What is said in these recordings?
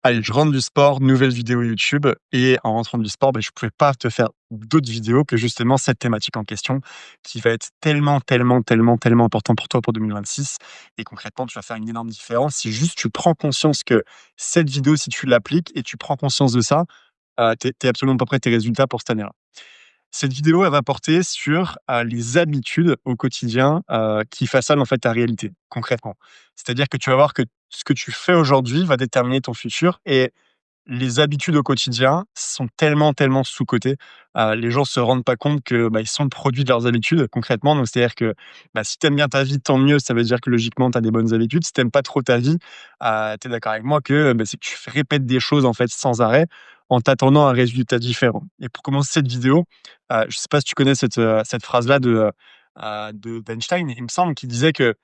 Allez, je rentre du sport, nouvelle vidéo YouTube et en rentrant du sport, je pouvais pas te faire d'autres vidéos que justement cette thématique en question qui va être tellement, tellement, tellement, tellement important pour toi pour 2026 et concrètement, tu vas faire une énorme différence si juste tu prends conscience que cette vidéo, si tu l'appliques et tu prends conscience de ça, tu es absolument pas prêt tes résultats pour cette année-là. Cette vidéo, elle va porter sur, les habitudes au quotidien, qui façonnent en fait ta réalité, concrètement. C'est-à-dire que tu vas voir que ce que tu fais aujourd'hui va déterminer ton futur et les habitudes au quotidien sont tellement, tellement sous-cotées. Les gens se rendent pas compte que, ils sont le produit de leurs habitudes concrètement. Donc c'est-à-dire que, si tu aimes bien ta vie, tant mieux, ça veut dire que logiquement tu as des bonnes habitudes. Si tu aimes pas trop ta vie, tu es d'accord avec moi que, c'est que tu répètes des choses en fait sans arrêt en t'attendant à un résultat différent. Et pour commencer cette vidéo, je sais pas si tu connais cette phrase-là d'Einstein, il me semble, qui disait que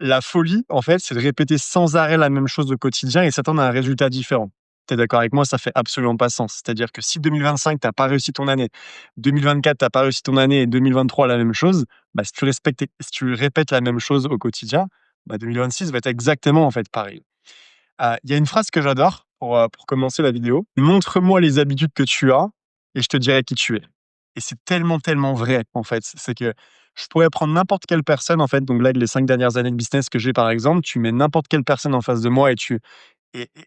la folie, en fait, c'est de répéter sans arrêt la même chose au quotidien et s'attendre à un résultat différent. Tu es d'accord avec moi? Ça fait absolument pas sens. C'est-à-dire que si 2025, tu as pas réussi ton année, 2024, tu as pas réussi ton année et 2023 la même chose, si tu répètes la même chose au quotidien, 2026 va être exactement, en fait, pareil. Il y a une phrase que j'adore pour commencer la vidéo: «Montre-moi les habitudes que tu as et je te dirai qui tu es». Et c'est tellement, tellement vrai, en fait. C'est que je pourrais prendre n'importe quelle personne, en fait, donc là, les 5 dernières années de business que j'ai, par exemple, tu mets n'importe quelle personne en face de moi et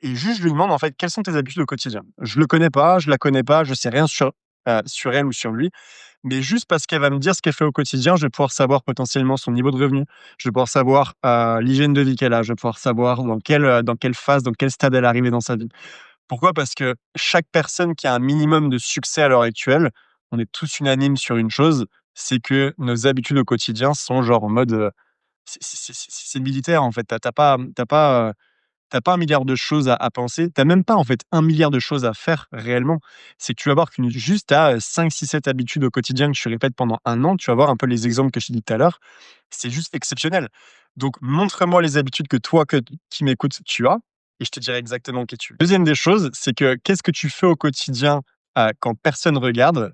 juste je lui demande, en fait: «Quelles sont tes habitudes au quotidien?» Je le connais pas, je la connais pas, je sais rien sur elle ou sur lui. Mais juste parce qu'elle va me dire ce qu'elle fait au quotidien, je vais pouvoir savoir potentiellement son niveau de revenu. Je vais pouvoir savoir, l'hygiène de vie qu'elle a. Je vais pouvoir savoir dans quelle phase, dans quel stade elle est arrivée dans sa vie. Pourquoi? Parce que chaque personne qui a un minimum de succès à l'heure actuelle, on est tous unanimes sur une chose, c'est que nos habitudes au quotidien sont genre en mode, c'est militaire en fait. T'as pas 1 milliard de choses à penser. T'as même pas, en fait, 1 milliard de choses à faire réellement. C'est que tu vas voir qu'une juste tu as, 5-6-7 habitudes au quotidien que tu répètes pendant 1 an. Tu vas voir un peu les exemples que je t'ai dit tout à l'heure. C'est juste exceptionnel. Donc montre-moi les habitudes que toi, qui m'écoutes, tu as et je te dirai exactement qui tu es. 2e des choses, c'est que qu'est-ce que tu fais au quotidien, quand personne regarde?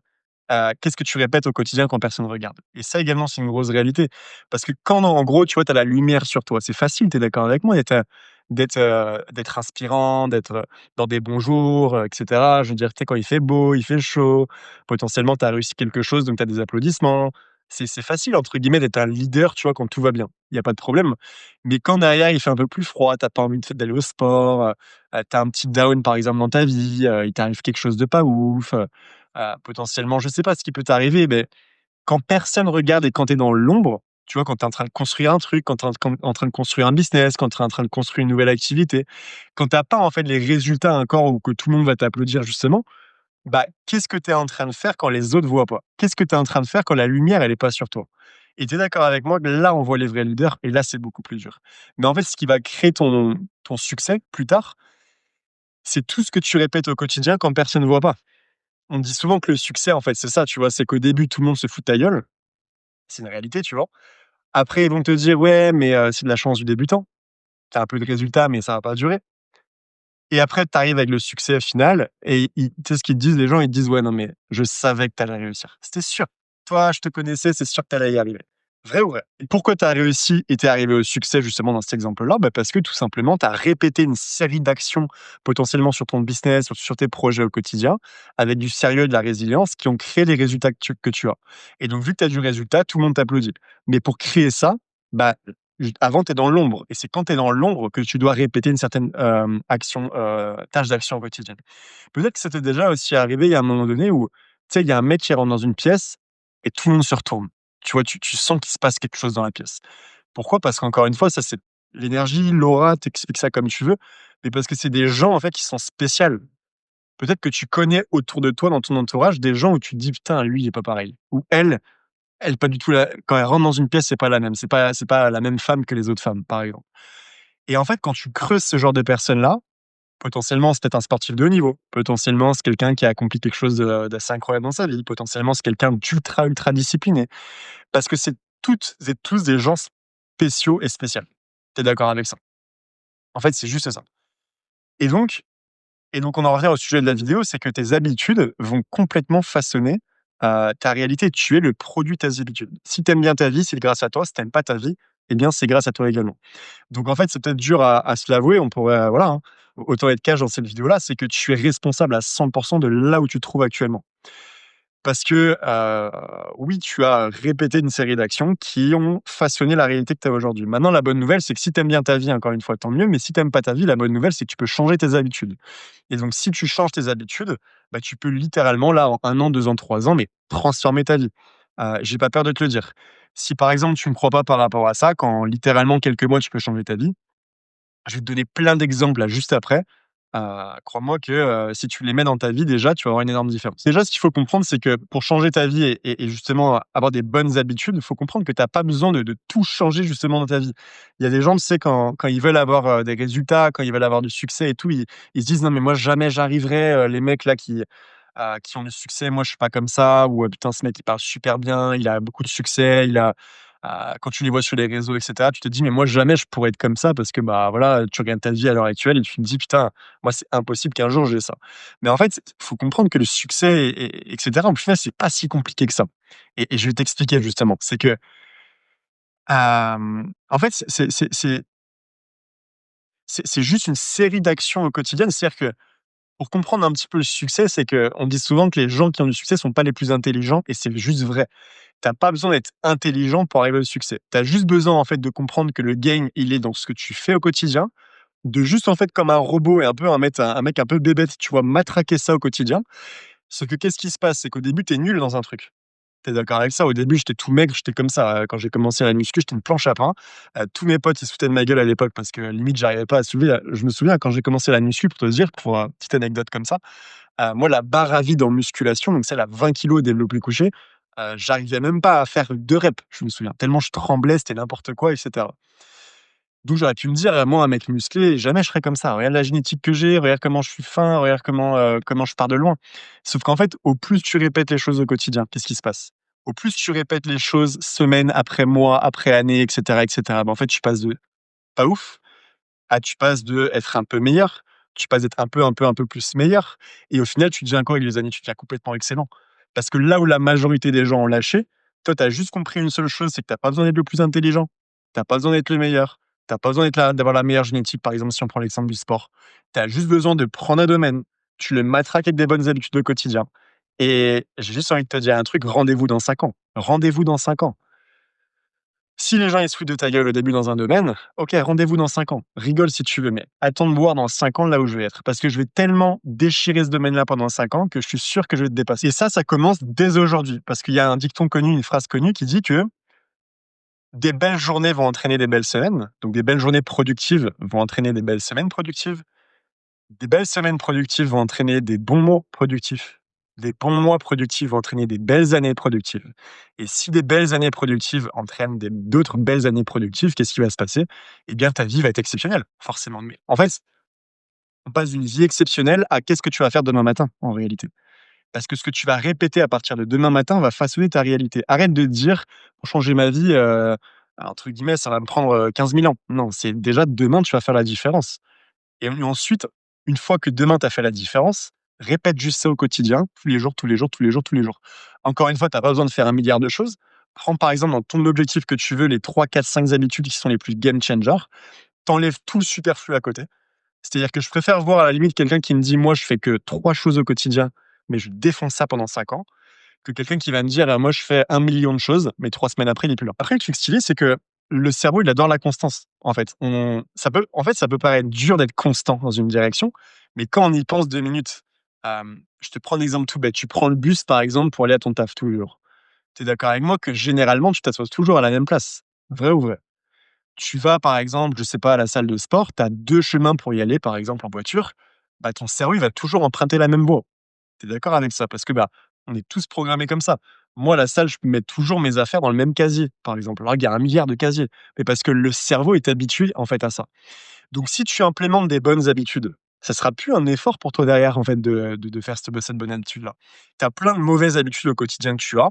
Qu'est-ce que tu répètes au quotidien quand personne regarde? Et ça également, c'est une grosse réalité. Parce que quand en gros, tu vois, tu as la lumière sur toi, c'est facile, tu es d'accord avec moi? D'être inspirant, d'être, dans des bons jours, et cetera. Je veux dire, tu sais, quand il fait beau, il fait chaud, potentiellement, tu as réussi quelque chose, donc tu as des applaudissements. C'est «facile» entre guillemets d'être un leader, tu vois, quand tout va bien. Il y a pas de problème. Mais quand derrière, il fait un peu plus froid, tu as pas envie d'aller au sport, tu as un petit down, par exemple, dans ta vie, il t'arrive quelque chose de pas ouf, potentiellement, je sais pas ce qui peut t'arriver, mais quand personne regarde et quand tu es dans l'ombre, tu vois, quand tu es en train de construire un truc, quand tu es en train de construire un business, quand tu es en train de construire une nouvelle activité, quand tu as pas, en fait, les résultats encore ou que tout le monde va t'applaudir justement, qu'est-ce que tu es en train de faire quand les autres voient pas? Qu'est-ce que tu es en train de faire quand la lumière, elle est pas sur toi? Et tu es d'accord avec moi que là, on voit les vrais leaders et là, c'est beaucoup plus dur. Mais en fait, ce qui va créer ton succès plus tard, c'est tout ce que tu répètes au quotidien quand personne ne voit pas. On dit souvent que le succès, en fait, c'est ça, tu vois? C'est qu'au début, tout le monde se fout de ta gueule. C'est une réalité, tu vois? Après, ils vont te dire: «Ouais, mais c'est de la chance du débutant. Tu as un peu de résultats, mais ça va pas durer» et après, tu arrives avec le succès final et ils tu sais ce qu'ils te disent les gens? Ils te disent: «Ouais, non, mais je savais que tu allais réussir. C'était sûr. Toi, je te connaissais, c'est sûr que tu allais y arriver». Vrai ou vrai? Et pourquoi tu as réussi et tu es arrivé au succès justement dans cet exemple-là? Parce que tout simplement, tu as répété une série d'actions potentiellement sur ton business, sur tes projets au quotidien, avec du sérieux et de la résilience qui ont créé les résultats que tu as. Et donc vu que tu as du résultat, tout le monde t'applaudit. Mais pour créer ça, bah, avant, tu es dans l'ombre et c'est quand tu es dans l'ombre que tu dois répéter une certaine, action, tâche d'action quotidienne. Peut-être que ça t'est déjà aussi arrivé, il y a un moment donné où, tu sais, il y a un mec qui rentre dans une pièce et tout le monde se retourne. Tu vois, tu sens qu'il se passe quelque chose dans la pièce. Pourquoi? Parce qu'encore une fois, ça, c'est l'énergie, l'aura, tu ça comme tu veux, mais parce que c'est des gens, en fait, qui sont spéciales. Peut-être que tu connais autour de toi, dans ton entourage, des gens où tu te dis: «Putain, lui, il est pas pareil» ou elle pas du tout la quand elle rentre dans une pièce, c'est pas la même. C'est pas la même femme que les autres femmes, par exemple. Et en fait, quand tu creuses ce genre de personnes-là, potentiellement, c'est peut-être un sportif de haut niveau. Potentiellement, c'est quelqu'un qui a accompli quelque chose d'assez incroyable dans sa vie. Potentiellement, c'est quelqu'un d'ultra, ultra discipliné. Parce que c'est toutes et tous des gens spéciaux et spéciales. Tu es d'accord avec ça? En fait, c'est juste ça. Et donc on en revient au sujet de la vidéo, c'est que tes habitudes vont complètement façonner, ta réalité. Tu es le produit de tes habitudes. Si tu aimes bien ta vie, c'est grâce à toi. Si tu aimes pas ta vie, eh bien, c'est grâce à toi également. Donc en fait, c'est peut-être dur à se l'avouer, on pourrait, voilà, hein, autant être cash dans cette vidéo-là, c'est que tu es responsable à 100 de là où tu te trouves actuellement. Parce que, oui, tu as répété une série d'actions qui ont façonné la réalité que tu as aujourd'hui. Maintenant, la bonne nouvelle, c'est que si tu aimes bien ta vie, encore une fois, tant mieux, mais si tu aimes pas ta vie, la bonne nouvelle, c'est que tu peux changer tes habitudes. Et donc, si tu changes tes habitudes, bah, tu peux littéralement, là, en 1 an, 2 ans, 3 ans, mais transformer ta vie. J'ai pas peur de te le dire. Si, par exemple, tu me crois pas par rapport à ça, qu'en littéralement quelques mois, tu peux changer ta vie, je vais te donner plein d'exemples là juste après. Crois-moi que, si tu les mets dans ta vie déjà, tu vas avoir une énorme différence. Déjà, ce qu'il faut comprendre, c'est que pour changer ta vie et justement avoir des bonnes habitudes, il faut comprendre que tu as pas besoin de tout changer justement dans ta vie. Il y a des gens, tu sais, quand ils veulent avoir, des résultats, quand ils veulent avoir du succès et tout, ils se disent: «Non mais moi jamais j'arriverai», les mecs là qui ont du succès, moi je suis pas comme ça ou, «Putain ce mec il parle super bien, il a beaucoup de succès, il a» quand tu les vois sur les réseaux et cetera, tu te dis: «Mais moi jamais je pourrais être comme ça» parce que, bah, voilà, tu regardes ta vie à l'heure actuelle et tu te dis: «Putain, moi c'est impossible qu'un jour j'ai ça». Mais en fait, faut comprendre que le succès et cetera, au final, c'est pas si compliqué que ça et je vais t'expliquer justement. C'est que, en fait, c'est juste une série d'actions au quotidien. C'est-à-dire que pour comprendre un petit peu le succès, c'est qu'on dit souvent que les gens qui ont du succès sont pas les plus intelligents et c'est juste vrai. T'as pas besoin d'être intelligent pour arriver au succès. Tu as juste besoin, en fait, de comprendre que le game, il est dans ce que tu fais au quotidien, de juste, en fait, comme un robot et un peu un mec un peu bébête, tu vois, matraquer ça au quotidien. Sauf que qu'est-ce qui se passe? C'est qu'au début, tu es nul dans un truc. Tu es d'accord avec ça? Au début, j'étais tout maigre, j'étais comme ça, quand j'ai commencé la muscu, j'étais une planche à pain. Tous mes potes, ils se foutaient de ma gueule à l'époque parce que limite, j'arrivais pas à soulever, je me souviens quand j'ai commencé la muscu, pour te dire, pour, petite anecdote comme ça, moi, la barre à vide en musculation, donc celle à 20 kilos développé couché, j'arrivais même pas à faire 2 reps, je me souviens. Tellement je tremblais, c'était n'importe quoi et cetera. Donc j'aurais pu me dire, moi, un mec musclé, jamais je serais comme ça. Regarde la génétique que j'ai, regarde comment je suis fin, regarde comment je pars de loin. Sauf qu'en fait, au plus tu répètes les choses au quotidien, qu'est-ce qui se passe? Au plus tu répètes les choses semaine après mois, après année et cetera, bah, en fait, tu passes de pas ouf tu passes de être un peu meilleur, tu passes d'être un peu plus meilleur et au final, tu deviens quoi avec les années? Tu deviens complètement excellent. Parce que là où la majorité des gens ont lâché, toi, tu as juste compris une seule chose, c'est que tu as pas besoin d'être le plus intelligent, tu as pas besoin d'être le meilleur, tu as pas besoin d'avoir la meilleure génétique, par exemple, si on prend l'exemple du sport. Tu as juste besoin de prendre un domaine, tu le matraques avec des bonnes habitudes au quotidien et j'ai juste envie de te dire un truc, rendez-vous dans 5 ans. Rendez-vous dans 5 ans. Si les gens ils se foutent de ta gueule au début dans un domaine, OK, rendez-vous dans 5 ans. Rigole si tu veux, mais attends de voir dans 5 ans là où je vais être. Parce que je vais tellement déchirer ce domaine-là pendant 5 ans que je suis sûr que je vais te dépasser. Et ça commence dès aujourd'hui. Parce qu'il y a un dicton connu, une phrase connue qui dit que des belles journées vont entraîner des belles semaines. Donc des belles journées productives vont entraîner des belles semaines productives. Des belles semaines productives vont entraîner des bons mois productifs. Des bons mois productifs vont entraîner des belles années productives. Et si des belles années productives entraînent d'autres belles années productives, qu'est-ce qui va se passer? Eh bien, ta vie va être exceptionnelle, forcément. Mais en fait, on passe d'une vie exceptionnelle à qu'est-ce que tu vas faire demain matin, en réalité. Parce que ce que tu vas répéter à partir de demain matin va façonner ta réalité. Arrête de te dire, pour changer ma vie, entre guillemets, ça va me prendre 15 000 ans. Non, c'est déjà demain, tu vas faire la différence. Et ensuite, une fois que demain tu as fait la différence, répète juste ça au quotidien, tous les jours, tous les jours, tous les jours, tous les jours. Encore une fois, tu as pas besoin de faire 1 milliard de choses. Prends par exemple dans ton objectif que tu veux les 3, 4, 5 habitudes qui sont les plus game changer. T'enlèves tout le superflu à côté. C'est-à-dire que je préfère voir à la limite quelqu'un qui me dit: «Moi, je fais que 3 choses au quotidien, mais je défonce ça pendant 5 ans», que quelqu'un qui va me dire: «Moi, je fais 1 million de choses», mais 3 semaines après, il est plus là. Après, le truc stylé, c'est que le cerveau, il adore la constance, en fait. Ça peut paraître dur d'être constant dans une direction, mais quand on y pense 2 minutes, je te prends un exemple tout bête. Tu prends le bus, par exemple, pour aller à ton taf tous les jours. Tu es d'accord avec moi que généralement, tu t'assois toujours à la même place? Vrai ou vrai? Tu vas, par exemple, je sais pas, à la salle de sport, tu as 2 chemins pour y aller, par exemple, en voiture, bah, ton cerveau, il va toujours emprunter la même voie. Tu es d'accord avec ça? Parce que, bah, on est tous programmés comme ça. Moi, à la salle, je mets toujours mes affaires dans le même casier, par exemple. Alors qu'il y a 1 milliard de casiers, mais parce que le cerveau est habitué, en fait, à ça. Donc si tu implémentes des bonnes habitudes, ça sera plus un effort pour toi derrière, en fait, de faire cette bonne habitude-là. Tu as plein de mauvaises habitudes au quotidien que tu as,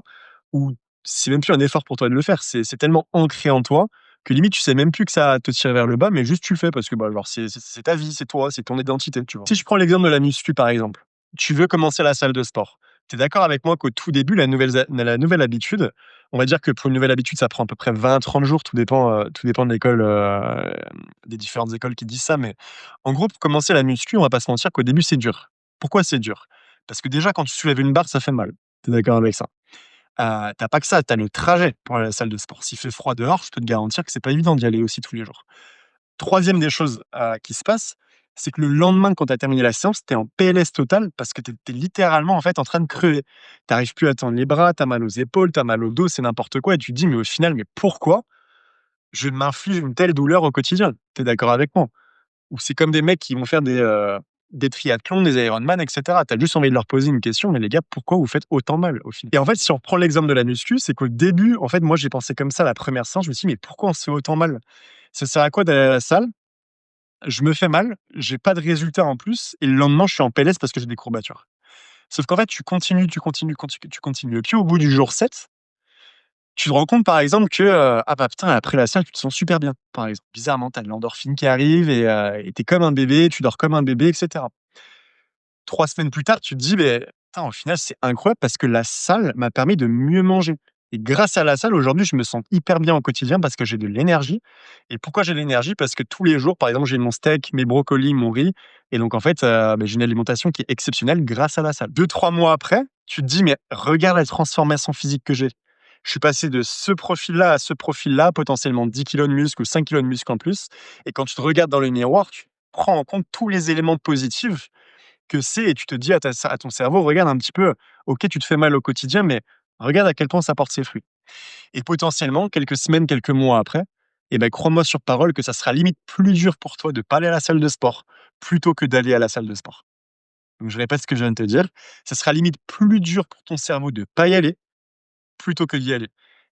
où c'est même plus un effort pour toi de le faire. C'est tellement ancré en toi que limite, tu sais même plus que ça te tire vers le bas, mais juste tu le fais parce que, bah, genre, c'est ta vie, c'est toi, c'est ton identité, tu vois? Si je prends l'exemple de la muscu, par exemple, tu veux commencer la salle de sport. Tu es d'accord avec moi qu'au tout début, la nouvelle habitude, on va dire que pour une nouvelle habitude, ça prend à peu près 20 à 30 jours, tout dépend de l'école, des différentes écoles qui disent ça, mais en gros, pour commencer la muscu, on va pas se mentir qu'au début, c'est dur. Pourquoi c'est dur? Parce que déjà, quand tu soulèves une barre, ça fait mal. Tu es d'accord avec ça? Tu pas que ça, tu as le trajet pour aller à la salle de sport. S'il fait froid dehors, je peux te garantir que c'est pas évident d'y aller aussi tous les jours. Troisième des choses, qui se passe, c'est que le lendemain, quand tu as terminé la séance, tu es en PLS total parce que tu es littéralement, en fait, en train de crever. Tu arrives plus à tendre les bras, tu as mal aux épaules, tu as mal au dos, c'est n'importe quoi et tu te dis: «Mais au final, mais pourquoi je m'inflige une telle douleur au quotidien?» Tu es d'accord avec moi? Ou c'est comme des mecs qui vont faire des triathlons, des Ironman et cetera. Tu as juste envie de leur poser une question: «Mais les gars, pourquoi vous faites autant mal au final?» Et en fait, si on reprend l'exemple de la muscu, c'est qu'au début, en fait, moi, j'ai pensé comme ça la première séance, je me suis dit: «Mais pourquoi on se fait autant mal? Ça sert à quoi d'aller à la salle? Je me fais mal, j'ai pas de résultat en plus et le lendemain, je suis en PLS parce que j'ai des courbatures». Sauf qu'en fait, tu continues, tu continues, tu continues et puis au bout du jour 7, tu te rends compte par exemple que, ah bah, putain après la salle, tu te sens super bien, par exemple. Bizarrement, tu as de l'endorphine qui arrive et tu es comme un bébé, tu dors comme un bébé et cetera. 3 semaines plus tard, tu te dis: «Beh, putain, au final, c'est incroyable parce que la salle m'a permis de mieux manger» et grâce à la salle, aujourd'hui, je me sens hyper bien au quotidien parce que j'ai de l'énergie et pourquoi j'ai de l'énergie? Parce que tous les jours, par exemple, j'ai mon steak, mes brocolis, mon riz et donc en fait, j'ai une alimentation qui est exceptionnelle grâce à la salle. 2 3 mois après, tu te dis: «Mais regarde la transformation physique que j'ai». Je suis passé de ce profil-là à ce profil-là, potentiellement 10 kilos de muscle ou 5 kilos de muscle en plus et quand tu te regardes dans le miroir, tu prends en compte tous les éléments positifs que c'est et tu te dis à ton cerveau: «Regarde un petit peu, OK, tu te fais mal au quotidien, mais regarde à quel point ça porte ses fruits» et potentiellement, quelques semaines, quelques mois après et ben, crois-moi sur parole que ça sera limite plus dur pour toi de pas aller à la salle de sport, plutôt que d'aller à la salle de sport. Donc je répète ce que je viens de te dire, ça sera limite plus dur pour ton cerveau de pas y aller, plutôt que d'y aller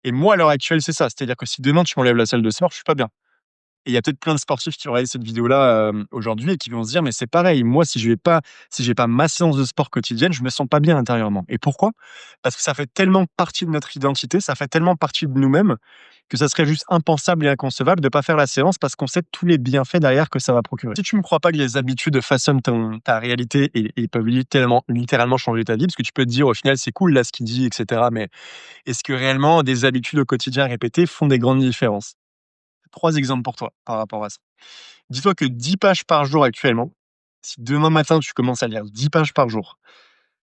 et moi, à l'heure actuelle, c'est ça. C'est-à-dire que si demain tu m'enlèves la salle de sport, je suis pas bien. Et il y a peut-être plein de sportifs qui vont regarder cette vidéo-là, aujourd'hui et qui vont se dire: «Mais c'est pareil, moi si j'ai pas ma séance de sport quotidienne, je me sens pas bien intérieurement» et pourquoi? Parce que ça fait tellement partie de notre identité, ça fait tellement partie de nous-mêmes que ça serait juste impensable et inconcevable de pas faire la séance parce qu'on sait tous les bienfaits derrière que ça va procurer. Si tu me crois pas que les habitudes façonnent ta réalité et peuvent littéralement changer ta vie, parce que tu peux te dire: «Au final, c'est cool là ce qu'il dit et cetera», mais est-ce que réellement des habitudes au quotidien répétées font des grandes différences? 3 exemples pour toi par rapport à ça. Dis-toi que 10 pages par jour actuellement, si demain matin tu commences à lire 10 pages par jour,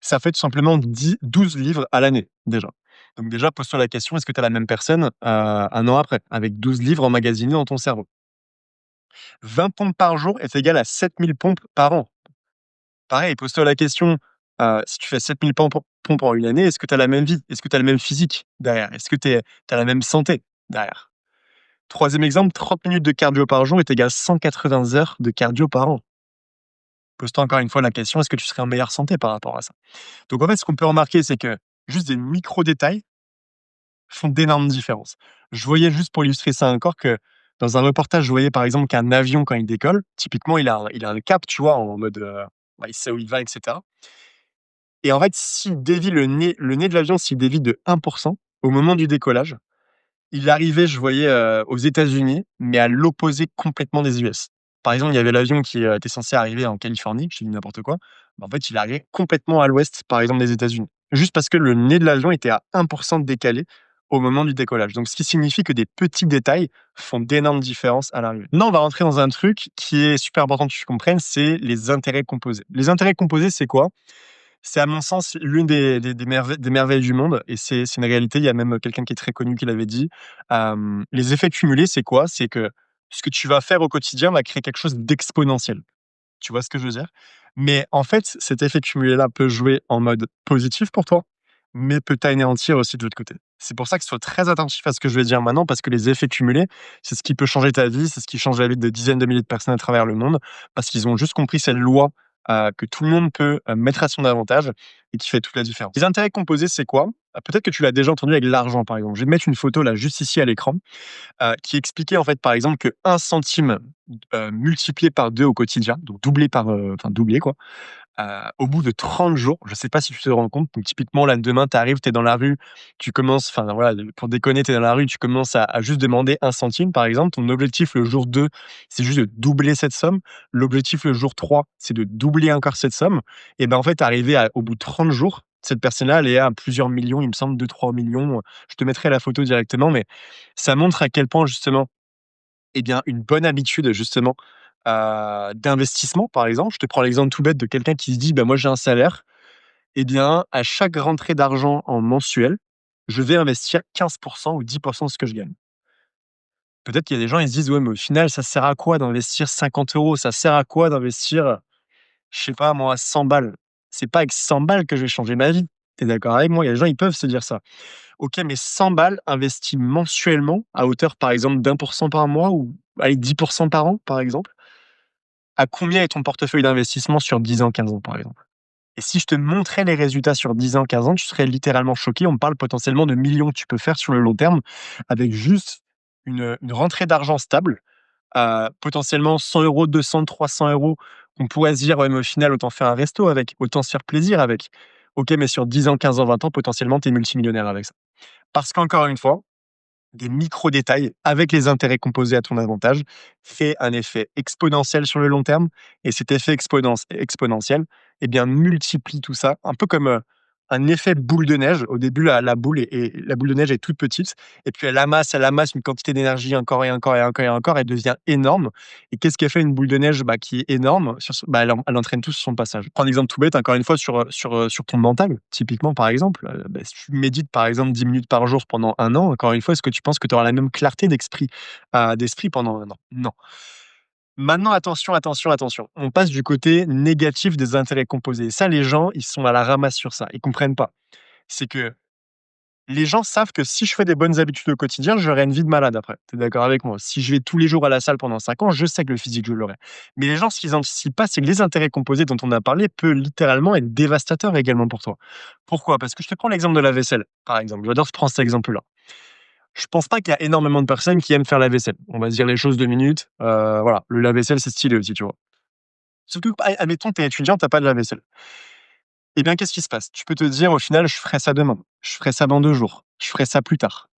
ça fait tout simplement 12 livres à l'année déjà. Donc déjà, pose-toi la question, est-ce que tu es la même personne, 1 an après, avec 12 livres emmagasinés dans ton cerveau? 20 pompes par jour est égal à 7 000 pompes par an. Pareil, pose-toi la question, si tu fais 7 000 pompes en une année, est-ce que tu as la même vie? Est-ce que tu as le même physique derrière? Est-ce que tu as la même santé derrière? Troisième exemple, 30 minutes de cardio par jour est égal à 180 heures de cardio par an. Pose-toi encore une fois la question, est-ce que tu serais en meilleure santé par rapport à ça? Donc en fait, ce qu'on peut remarquer, c'est que juste des micro-détails font d'énormes différences. Je voyais juste pour illustrer ça encore que dans un reportage, je voyais par exemple qu'un avion, quand il décolle, typiquement, il a un cap, tu vois, en mode, bah, il sait où il va, et cetera. Et en fait, s'il dévie le nez de l'avion, s'il dévie de 1 au moment du décollage, il arrivait, je voyais, aux États-Unis, mais à l'opposé complètement des US. Par exemple, il y avait l'avion qui, était censé arriver en Californie, je te dis n'importe quoi, bah, en fait, il arrivait complètement à l'ouest, par exemple, des États-Unis. Juste parce que le nez de l'avion était à 1 de décalé au moment du décollage. Donc ce qui signifie que des petits détails font d'énormes différences à l'arrivée. Maintenant, on va rentrer dans un truc qui est super important que tu comprennes, c'est les intérêts composés. Les intérêts composés, c'est quoi? C'est à mon sens l'une des merveilles du monde et c'est une réalité. Il y a même quelqu'un qui est très connu qui l'avait dit. Les effets cumulés, c'est quoi? C'est que ce que tu vas faire au quotidien va créer quelque chose d'exponentiel. Tu vois ce que je veux dire? Mais en fait, cet effet cumulé-là peut jouer en mode positif pour toi, mais peut t'anéantir aussi de l'autre côté. C'est pour ça que sois très attentif à ce que je vais dire maintenant, parce que les effets cumulés, c'est ce qui peut changer ta vie, c'est ce qui change la vie de dizaines de milliers de personnes à travers le monde, parce qu'ils ont juste compris cette loi que tout le monde peut mettre à son avantage et qui fait toute la différence. Les intérêts composés, c'est quoi? Peut-être que tu l'as déjà entendu avec l'argent, par exemple. Je vais te mettre une photo là, juste ici à l'écran, qui expliquait en fait, par exemple, que 1 centime multiplié par 2 au quotidien, donc doublé enfin doublé quoi, au bout de 30 jours, je ne sais pas si tu te rends compte, donc typiquement là demain tu arrives, tu es dans la rue, tu commences enfin voilà, pour déconner, tu es dans la rue, tu commences à juste demander 1 centime par exemple. Ton objectif le jour 2, c'est juste de doubler cette somme. L'objectif le jour 3, c'est de doubler encore cette somme et ben en fait arrivé au bout de 30 jours, Cette personne-là, elle est à plusieurs millions, il me semble 2-3 millions. Je te mettrai la photo directement, mais ça montre à quel point justement, eh bien, une bonne habitude justement, d'investissement, par exemple. Je te prends l'exemple tout bête de quelqu'un qui se dit: «Bah, moi j'ai un salaire, eh bien, à chaque rentrée d'argent en mensuel, je vais investir 15 ou 10 de ce que je gagne». Peut-être qu'il y a des gens, ils se disent: «Ouais, mais au final, ça sert à quoi d'investir 50 €? Ça sert à quoi d'investir, je sais pas moi, 100 balles? C'est pas avec 100 balles que je vais changer ma vie». Tu es d'accord avec moi? Il y a des gens, ils peuvent se dire ça. OK, mais 100 balles investies mensuellement à hauteur, par exemple, d'1 % par mois ou allez 10 par an, par exemple. À combien est ton portefeuille d'investissement sur 10 ans, 15 ans, par exemple? Et si je te montrais les résultats sur 10 ans, 15 ans, tu serais littéralement choqué. On parle potentiellement de millions que tu peux faire sur le long terme avec juste une rentrée d'argent stable, potentiellement 100 €, 200, 300 €. On pourrait se dire: «Ouais, mais au final, autant faire un resto avec, autant se faire plaisir avec». OK, mais sur 10 ans, 15 ans, 20 ans, potentiellement, tu es multimillionnaire avec ça. Parce qu'encore une fois, des micro-détails avec les intérêts composés à ton avantage fait un effet exponentiel sur le long terme et cet effet exponentiel, eh bien, multiplie tout ça, un peu comme, un effet boule de neige. Au début, la boule de neige est toute petite et puis elle amasse une quantité d'énergie encore et encore et encore et encore, elle devient énorme et qu'est-ce qu'elle fait une boule de neige, bah, qui est énorme sur son bah, elle entraîne tout sur son passage. Je prends un exemple tout bête, encore une fois, sur ton mental, typiquement, par exemple, bah, si tu médites, par exemple, 10 minutes par jour pendant un an, encore une fois, est-ce que tu penses que tu auras la même clarté d'esprit pendant un an? Non. Maintenant, attention, attention, attention. On passe du côté négatif des intérêts composés. Ça, les gens, ils sont à la ramasse sur ça. Ils comprennent pas. C'est que les gens savent que si je fais des bonnes habitudes au quotidien, j'aurai une vie de malade après. Tu es d'accord avec moi? Si je vais tous les jours à la salle pendant 5 ans, je sais que le physique, je l'aurai. Mais les gens, ce qu'ils anticipent pas, c'est que les intérêts composés dont on a parlé peut littéralement être dévastateurs également pour toi. Pourquoi? Parce que je te prends l'exemple de la vaisselle, par exemple. J'adore prendre cet exemple-là. Je pense pas qu'il y a énormément de personnes qui aiment faire la vaisselle. On va se dire les choses 2 minutes. Voilà, le lave-vaisselle, c'est stylé aussi, tu vois? Sauf que, admettons, tu es étudiant, tu as pas de lave-vaisselle. Eh bien, qu'est-ce qui se passe? Tu peux te dire: «Au final, je ferai ça demain, je ferai ça dans 2 jours, je ferai ça plus tard».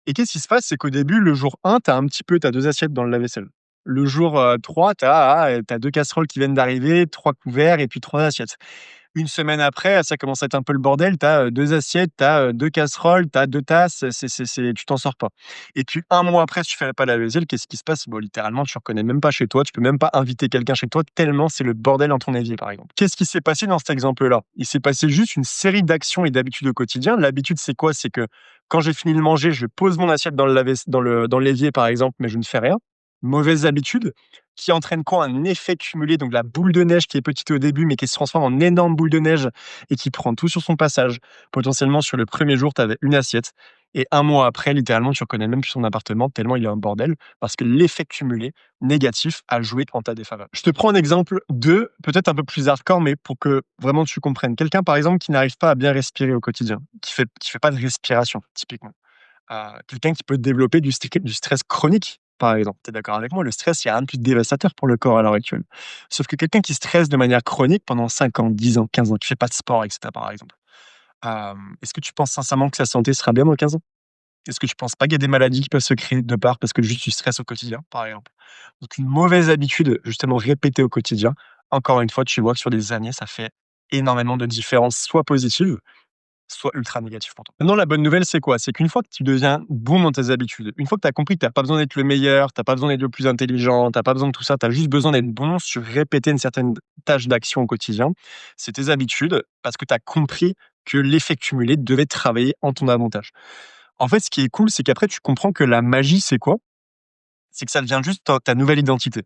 Et qu'est-ce qui se passe? C'est qu'au début, le jour 1, tu as un petit peu tu as 2 assiettes dans le lave-vaisselle. Le jour, 3, tu as 2 casseroles qui viennent d'arriver, 3 couverts et puis 3 assiettes. Une semaine après, ça commence à être un peu le bordel. Tu as, 2 assiettes, tu as, 2 casseroles, tu as 2 tasses, tu t'en sors pas. Et puis un mois après, si tu fais pas la vaisselle, qu'est-ce qui se passe? Bon, littéralement, tu reconnais même pas chez toi, tu peux même pas inviter quelqu'un chez toi tellement c'est le bordel dans ton évier, par exemple. Qu'est-ce qui s'est passé dans cet exemple-là? Il s'est passé juste une série d'actions et d'habitudes au quotidien. L'habitude, c'est quoi? C'est que quand j'ai fini de manger, je pose mon assiette dans l'évier, par exemple, mais je ne fais rien. Mauvaise habitude qui entraîne quoi? Un effet cumulé, donc la boule de neige qui est petite au début, mais qui se transforme en énorme boule de neige et qui prend tout sur son passage. Potentiellement, sur le premier jour, tu avais une assiette et un mois après, littéralement, tu reconnais même plus son appartement tellement il est un bordel parce que l'effet cumulé négatif a joué en ta défaveur. Je te prends un exemple de peut-être un peu plus hardcore, mais pour que vraiment tu comprennes. Quelqu'un, par exemple, qui n'arrive pas à bien respirer au quotidien, qui fait pas de respiration, typiquement. Quelqu'un qui peut développer du stress chronique, par exemple. Tu es d'accord avec moi? Le stress, il y a rien de plus dévastateur pour le corps à l'heure actuelle. Sauf que quelqu'un qui stresse de manière chronique pendant 5 ans, 10 ans, 15 ans, qui fait pas de sport et cetera, par exemple, est-ce que tu penses sincèrement que sa santé sera bien dans 15 ans? Est-ce que tu penses pas qu'il y a des maladies qui peuvent se créer de part parce que juste tu stresses au quotidien, par exemple? Donc une mauvaise habitude, justement répétée au quotidien, encore une fois, tu vois que sur des années, ça fait énormément de différences, soit positives, soit ultra négatif pour toi. Maintenant, la bonne nouvelle, c'est quoi? C'est qu'une fois que tu deviens bon dans tes habitudes, une fois que tu as compris que tu as pas besoin d'être le meilleur, tu as pas besoin d'être le plus intelligent, tu as pas besoin de tout ça, tu as juste besoin d'être bon sur répéter une certaine tâche d'action au quotidien. C'est tes habitudes parce que tu as compris que l'effet cumulé devait travailler en ton avantage. En fait, ce qui est cool, c'est qu'après, tu comprends que la magie, c'est quoi? C'est que ça devient juste ta nouvelle identité.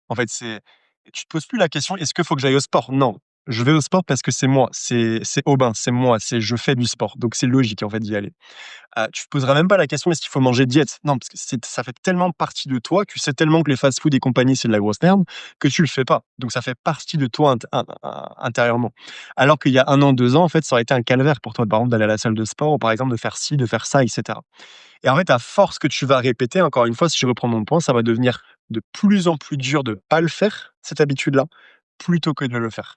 En fait, tu te poses plus la question: «Est-ce qu'il faut que j'aille au sport?» Non, je vais au sport parce que c'est moi, c'est Aubin, c'est moi, c'est je fais du sport, donc c'est logique, en fait, d'y aller. Tu te poseras même pas la question: «Est-ce qu'il faut manger diète?» Non, parce que ça fait tellement partie de toi, tu sais tellement que les fast-food et compagnie, c'est de la grosse merde, que tu le fais pas. Donc ça fait partie de toi intérieurement. Alors qu'il y a un an, 2 ans, en fait, ça aurait été un calvaire pour toi, par exemple, d'aller à la salle de sport ou par exemple de faire ci, de faire ça et cetera. Et en fait, à force que tu vas répéter, encore une fois, si je reprends mon point, ça va devenir de plus en plus dur de pas le faire, cette habitude-là, plutôt que de le faire.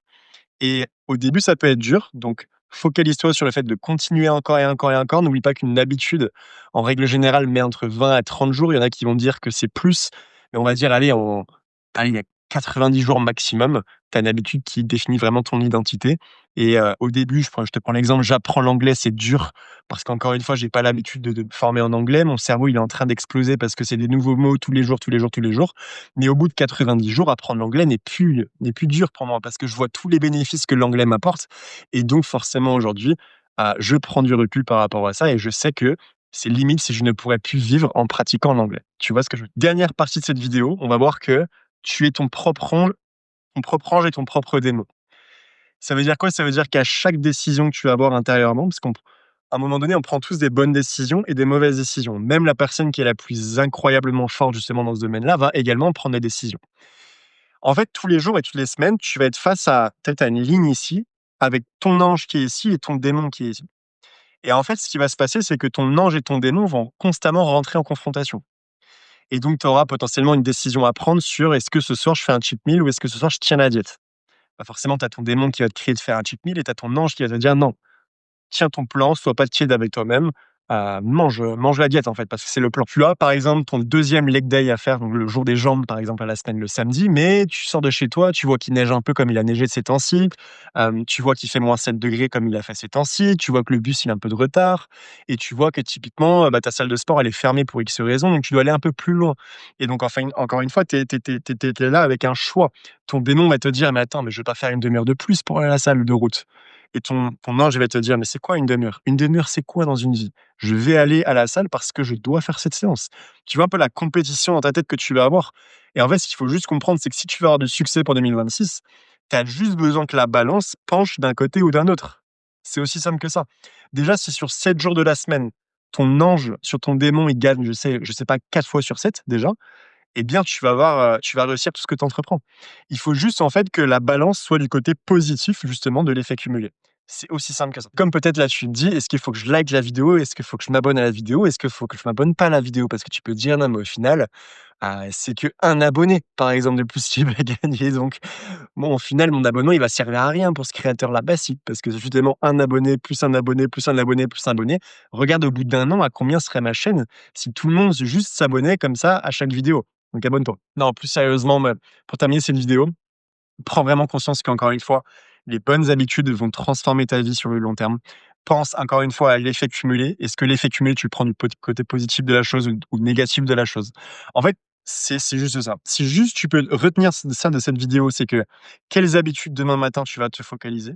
Et au début, ça peut être dur, donc focalise-toi sur le fait de continuer encore et encore et encore. N'oublie pas qu'une habitude, en règle générale, met entre 20 à 30 jours. Il y en a qui vont dire que c'est plus, mais on va dire, allez, il y a 90 jours maximum. Tu as une habitude qui définit vraiment ton identité et au début, je te prends l'exemple, j'apprends l'anglais, c'est dur parce qu'encore une fois, j'ai pas l'habitude de me former en anglais. Mon cerveau, il est en train d'exploser parce que c'est des nouveaux mots tous les jours, tous les jours, tous les jours. Mais au bout de 90 jours, apprendre l'anglais n'est plus dur pour moi parce que je vois tous les bénéfices que l'anglais m'apporte et donc forcément aujourd'hui, je prends du recul par rapport à ça et je sais que c'est limite si je ne pourrais plus vivre en pratiquant l'anglais. Tu vois ce que je veux dire? Dernière partie de cette vidéo, on va voir que tu es ton propre ange et ton propre démon. Ça veut dire quoi? Ça veut dire qu'à chaque décision que tu vas avoir intérieurement, parce qu'à un moment donné, on prend tous des bonnes décisions et des mauvaises décisions. Même la personne qui est la plus incroyablement forte justement dans ce domaine-là va également prendre des décisions. En fait, tous les jours et toutes les semaines, tu vas être face à peut-être à une ligne ici, avec ton ange qui est ici et ton démon qui est ici. Et en fait, ce qui va se passer, c'est que ton ange et ton démon vont constamment rentrer en confrontation. Et donc, tu auras potentiellement une décision à prendre sur est-ce que ce soir je fais un cheat meal ou est-ce que ce soir je tiens la diète. Bah, forcément, tu as ton démon qui va te crier de faire un cheat meal et tu as ton ange qui va te dire non, tiens ton plan, sois pas tiède avec toi-même, mange la diète en fait, parce que c'est le plan. Tu as par exemple ton deuxième leg day à faire, donc le jour des jambes par exemple à la semaine le samedi, mais tu sors de chez toi, tu vois qu'il neige un peu comme il a neigé de ces temps-ci, tu vois qu'il fait -7 degrés comme il a fait ces temps-ci, tu vois que le bus il a un peu de retard et tu vois que typiquement, bah, ta salle de sport elle est fermée pour X raison, donc tu dois aller un peu plus loin et donc enfin, encore une fois, tu es là avec un choix. Ton démon va te dire: «Mais attends, mais je vais pas faire une demi heure de plus pour aller à la salle de route». Et ton ange, il va te dire: «Mais c'est quoi une demi-heure? Une demi-heure, c'est quoi dans une vie? Je vais aller à la salle parce que je dois faire cette séance». Tu vois un peu la compétition dans ta tête que tu vas avoir? Et en fait, ce qu'il faut juste comprendre, c'est que si tu veux avoir du succès pour 2026, tu as juste besoin que la balance penche d'un côté ou d'un autre. C'est aussi simple que ça. Déjà, si sur 7 jours de la semaine, ton ange sur ton démon, il gagne, je sais pas, 4 fois sur 7 déjà, eh bien, tu vas réussir tout ce que tu entreprends. Il faut juste, en fait, que la balance soit du côté positif, justement, de l'effet cumulé. C'est aussi simple que ça. Comme peut-être là, tu te dis: «Est-ce qu'il faut que je like la vidéo? Est-ce qu'il faut que je m'abonne à la vidéo? Est-ce qu'il faut que je m'abonne pas à la vidéo?» Parce que tu peux te dire: «Non, mais au final, c'est que un abonné, par exemple, de plus qui va gagner, donc bon, au final, mon abonnement, il va servir à rien pour ce créateur-là». Bah si, parce que justement, un abonné, plus un abonné, plus un abonné, plus un abonné. Regarde au bout d'un an à combien serait ma chaîne si tout le monde juste s'abonnait comme ça à chaque vidéo. Donc abonne-toi. Non, plus sérieusement, pour terminer cette vidéo, prends vraiment conscience qu'encore une fois, les bonnes habitudes vont transformer ta vie sur le long terme. Pense encore une fois à l'effet cumulé. Est-ce que l'effet cumulé, tu le prends du côté positif de la chose ou négatif de la chose? En fait, c'est juste ça. Si juste tu peux retenir ça de cette vidéo, c'est que quelles habitudes demain matin tu vas te focaliser?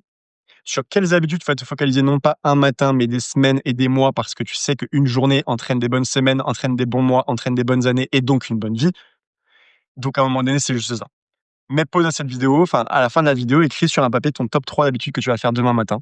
Sur quelles habitudes tu vas te focaliser non pas un matin, mais des semaines et des mois parce que tu sais qu'une journée entraîne des bonnes semaines, entraîne des bons mois, entraîne des bonnes années et donc une bonne vie. Donc à un moment donné, c'est juste ça. Mets pause à cette vidéo, enfin à la fin de la vidéo, écris sur un papier ton top 3 d'habitudes que tu vas faire demain matin.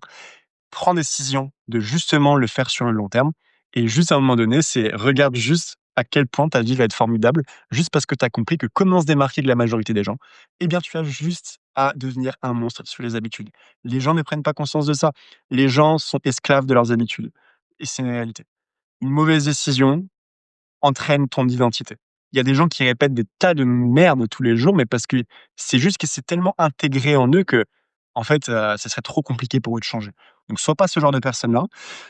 Prends décision de justement le faire sur le long terme et juste à un moment donné, c'est regarde juste à quel point ta vie va être formidable, juste parce que tu as compris que comment se démarquer de la majorité des gens, eh bien tu as juste à devenir un monstre sur les habitudes. Les gens ne prennent pas conscience de ça. Les gens sont esclaves de leurs habitudes et c'est une réalité. Une mauvaise décision, entraîne ton identité. Il y a des gens qui répètent des tas de merde tous les jours, mais parce que c'est juste que c'est tellement intégré en eux que, en fait, ça serait trop compliqué pour eux de changer. Donc sois pas ce genre de personne-là,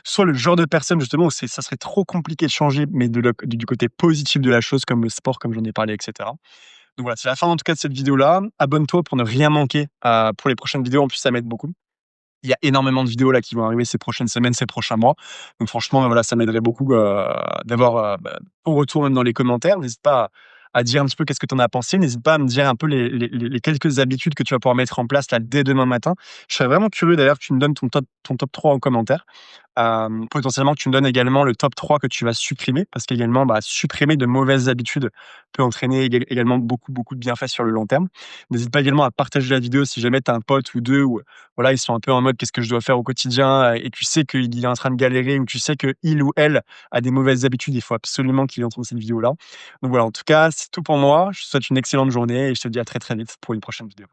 sois le genre de personne justement où ça serait trop compliqué de changer, mais du côté positif de la chose, comme le sport, comme j'en ai parlé, et cetera. Donc voilà, c'est la fin en tout cas de cette vidéo-là. Abonne-toi pour ne rien manquer, pour les prochaines vidéos. En plus, ça m'aide beaucoup. Il y a énormément de vidéos là qui vont arriver ces prochaines semaines, ces prochains mois. Donc franchement, voilà, ça m'aiderait beaucoup, d'avoir, ton retour même dans les commentaires. N'hésite pas à dire un petit peu qu'est-ce que tu en as pensé. N'hésite pas à me dire un peu les quelques habitudes que tu vas pouvoir mettre en place là dès demain matin. Je serais vraiment curieux d'ailleurs que tu me donnes ton top 3 en commentaire. Potentiellement que tu me donnes également le top 3 que tu vas supprimer parce qu'également, supprimer de mauvaises habitudes peut entraîner également beaucoup, beaucoup de bienfaits sur le long terme. N'hésite pas également à partager la vidéo si jamais tu as un pote ou 2 ou voilà, ils sont un peu en mode: «Qu'est-ce que je dois faire au quotidien?» Et tu sais qu'il est en train de galérer ou tu sais qu'il ou elle a des mauvaises habitudes, il faut absolument qu'il entre dans cette vidéo-là. Donc voilà, en tout cas, c'est tout pour moi. Je te souhaite une excellente journée et je te dis à très, très vite pour une prochaine vidéo.